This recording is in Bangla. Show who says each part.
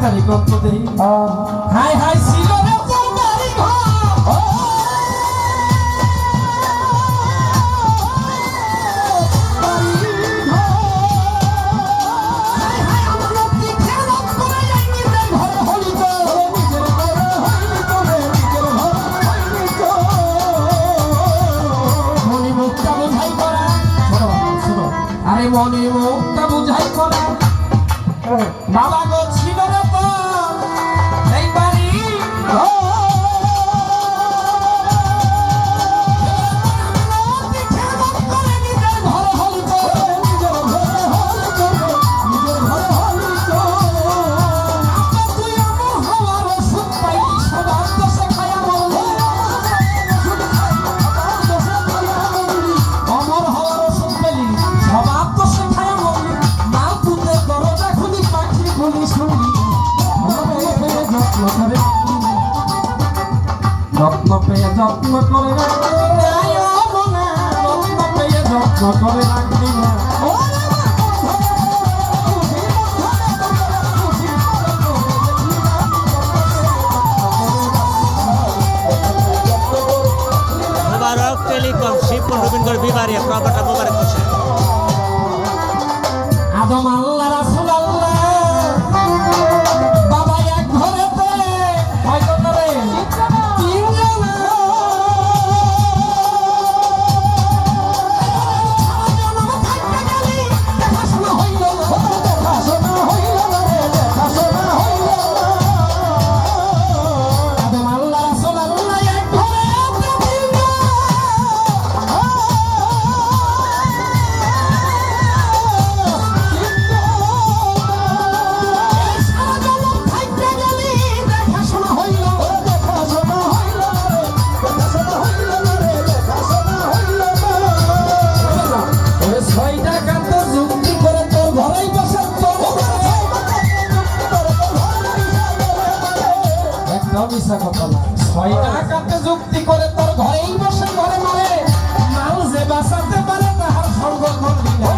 Speaker 1: খালি গল্প দেই হাই হাই ছিল রে তোর বাড়ি ঘর আরে মনে মুখটা বুঝাই করা বাবা গো ছিল না তো এই বাড়ি যত্ন পেয়ে যত্ন করে যত্ন পেয়ে যত্ন করে রাখবি না
Speaker 2: মুবারক টেলিকম শিবপুর রবীন্দ্র বিবারিয়া প্রবাটা মুবারক হোসেন
Speaker 1: আদম আল্লাহ রাসূল আল্লাহ বাবা এক ঘরেতে কয়জন রে তিনজন দেখাশোনা হইল আদম আল্লাহ রাসূল আল্লাহ এক ঘরেতে ছয় টাকাতে যুক্তি করে তোর ঘরেই বসে ঘরে মারে মাল যে বাঁচাতে পারে তাহার সঙ্গ করবি না